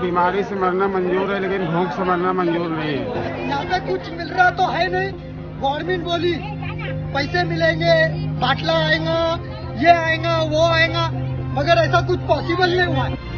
बीमारी से मरना मंजूर है, लेकिन भूख से मरना मंजूर नहीं है। यहाँ पे कुछ मिल रहा तो है नहीं। गवर्नमेंट बोली पैसे मिलेंगे, बाटला आएगा, ये आएगा, वो आएगा, मगर ऐसा कुछ पॉसिबल नहीं हुआ है।